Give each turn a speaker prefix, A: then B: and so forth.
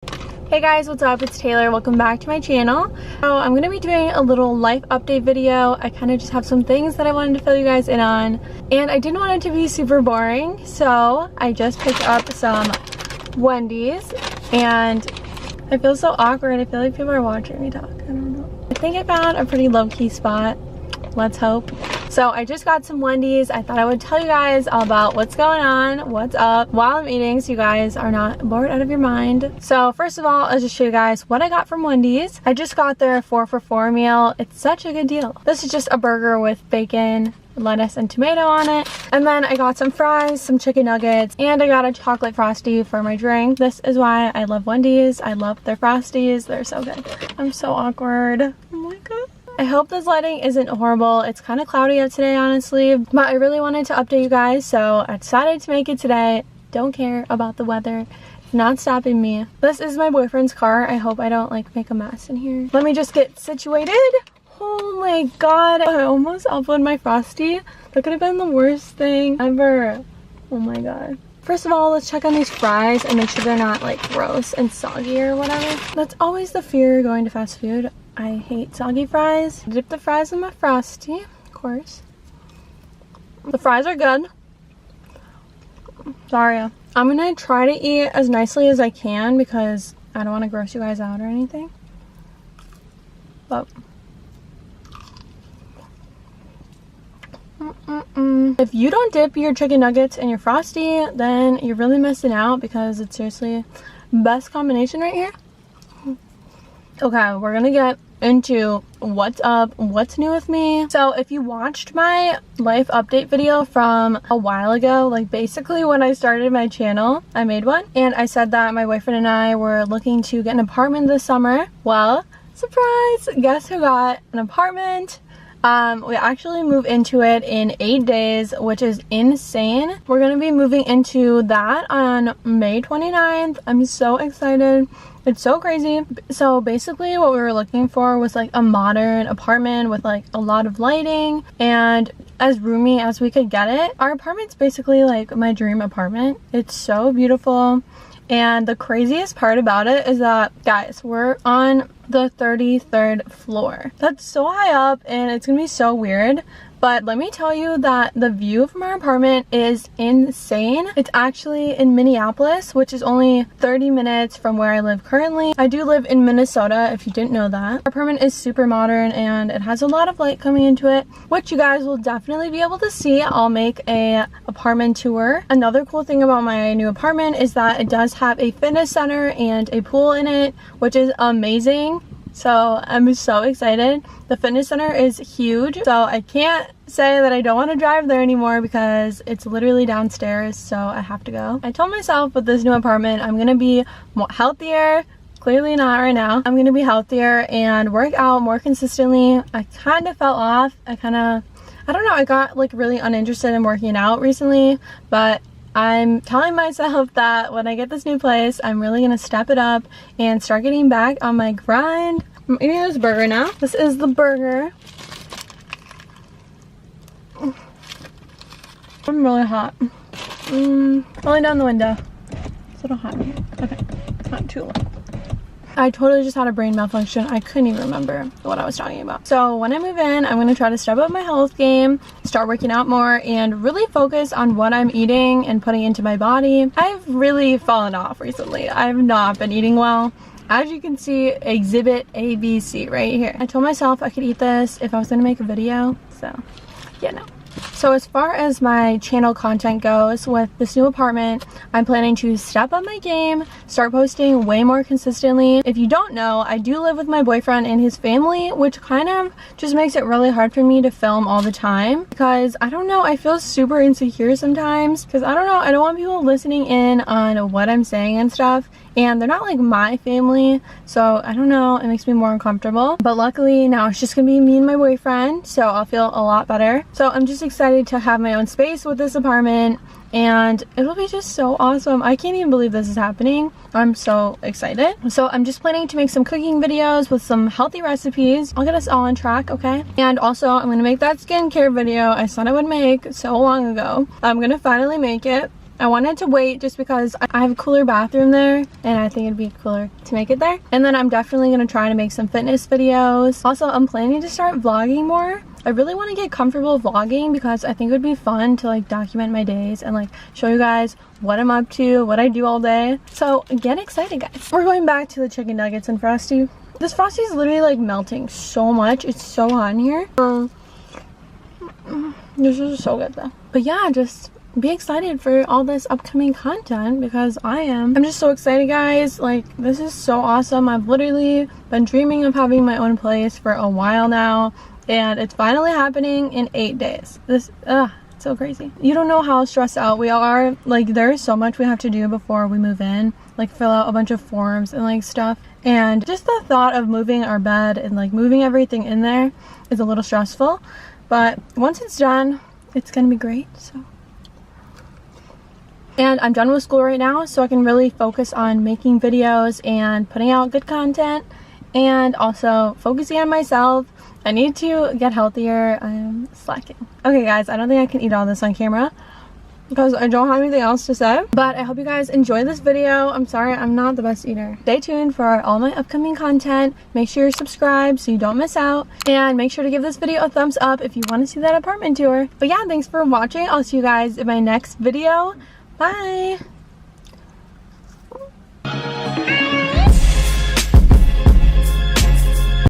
A: Hey guys, what's up? It's Taylor. Welcome back to my channel. So I'm going to be doing a little life update video. I kind of just have some things that I wanted to fill you guys in on, and I didn't want it to be super boring, so I just picked up some Wendy's, and I feel so awkward. I feel like people are watching me talk. I don't know. I think I found a pretty low-key spot. Let's hope. So I just got some Wendy's. I thought I would tell you guys all about what's going on, what's up while I'm eating, so you guys are not bored out of your mind. So first of all, I'll just show you guys what I got from Wendy's. I just got their 4-for-4 meal. It's such a good deal. This is just a burger with bacon, lettuce, and tomato on it. And then I got some fries, some chicken nuggets, and I got a chocolate frosty for my drink. This is why I love Wendy's. I love their frosties. They're so good. I'm so awkward. Oh my god. I hope this lighting isn't horrible. It's kind of cloudy out today, honestly, but I really wanted to update you guys, so I decided to make it today. Don't care about the weather. It's not stopping me. This is my boyfriend's car. I hope I don't like make a mess in here. Let me just get situated. Oh my god, I almost uploaded my frosty. That could have been the worst thing ever. Oh my god. First of all, let's check on these fries and make sure they're not like gross and soggy or whatever. That's always the fear going to fast food. I hate soggy fries. Dip the fries in my frosty, of course. The fries are good. Sorry. I'm gonna try to eat as nicely as I can because I don't want to gross you guys out or anything. But if you don't dip your chicken nuggets in your frosty, then you're really missing out because it's seriously best combination right here. Okay, we're gonna get into what's up, what's new with me. So if you watched my life update video from a while ago, like basically when I started my channel, I made one, and I said that my boyfriend and I were looking to get an apartment this summer. Well, surprise, guess who got an apartment? We actually moved into it in 8 days, which is insane. We're gonna be moving into that on May 29th. I'm so excited. It's so crazy. So basically what we were looking for was like a modern apartment with like a lot of lighting and as roomy as we could get it. Our apartment's basically like my dream apartment. It's so beautiful. And the craziest part about it is that, guys, we're on the 33rd floor. That's so high up and it's gonna be so weird. But let me tell you that the view from our apartment is insane. It's actually in Minneapolis, which is only 30 minutes from where I live currently. I do live in Minnesota, if you didn't know that. Our apartment is super modern and it has a lot of light coming into it, which you guys will definitely be able to see. I'll make a apartment tour. Another cool thing about my new apartment is that it does have a fitness center and a pool in it, which is amazing. So I'm so excited. The fitness center is huge, so I can't say that I don't want to drive there anymore because it's literally downstairs, so I have to go. I told myself with this new apartment I'm gonna be more healthier. Clearly not right now. I'm gonna be healthier and work out more consistently. I kind of fell off. I don't know, I got like really uninterested in working out recently, but I'm telling myself that when I get this new place, I'm really gonna step it up and start getting back on my grind. I'm eating this burger now. This is the burger. I'm really hot. Rolling down the window. It's a little hot in here. Okay, not too low. I totally just had a brain malfunction. I couldn't even remember what I was talking about. So when I move in, I'm going to try to step up my health game, start working out more, and really focus on what I'm eating and putting into my body. I've really fallen off recently. I've not been eating well. As you can see, exhibit ABC right here. I told myself I could eat this if I was going to make a video. So, yeah, no. So as far as my channel content goes with this new apartment, I'm planning to step up my game, start posting way more consistently. If you don't know, I do live with my boyfriend and his family, which kind of just makes it really hard for me to film all the time because I don't know, I feel super insecure sometimes because I don't know, I don't want people listening in on what I'm saying and stuff, and they're not like my family, so I don't know, it makes me more uncomfortable. But luckily now it's just gonna be me and my boyfriend, so I'll feel a lot better. So I'm just excited to have my own space with this apartment and it'll be just so awesome. I can't even believe this is happening. I'm so excited. So I'm just planning to make some cooking videos with some healthy recipes. I'll get us all on track, okay? And also I'm gonna make that skincare video I said I would make so long ago. I'm gonna finally make it. I wanted to wait just because I have a cooler bathroom there and I think it'd be cooler to make it there. And then I'm definitely going to try to make some fitness videos. Also, I'm planning to start vlogging more. I really want to get comfortable vlogging because I think it would be fun to like document my days and like show you guys what I'm up to, what I do all day. So get excited, guys. We're going back to the chicken nuggets and Frosty. This Frosty is literally like melting so much. It's so hot in here. This is so good though. But yeah, just be excited for all this upcoming content because I'm just so excited, guys. Like, this is so awesome. I've literally been dreaming of having my own place for a while now, and it's finally happening in 8 days. This it's so crazy. You don't know how stressed out we are. Like, there's so much we have to do before we move in, like fill out a bunch of forms and like stuff, and just the thought of moving our bed and like moving everything in there is a little stressful. But once it's done, it's gonna be great. So, and I'm done with school right now, so I can really focus on making videos and putting out good content, and also focusing on myself. I need to get healthier. I'm slacking. Okay, guys, I don't think I can eat all this on camera because I don't have anything else to say, but I hope you guys enjoy this video. I'm sorry I'm not the best eater. Stay tuned for all my upcoming content. Make sure you're subscribed so you don't miss out, and make sure to give this video a thumbs up if you want to see that apartment tour. But yeah, thanks for watching. I'll see you guys in my next video. Bye.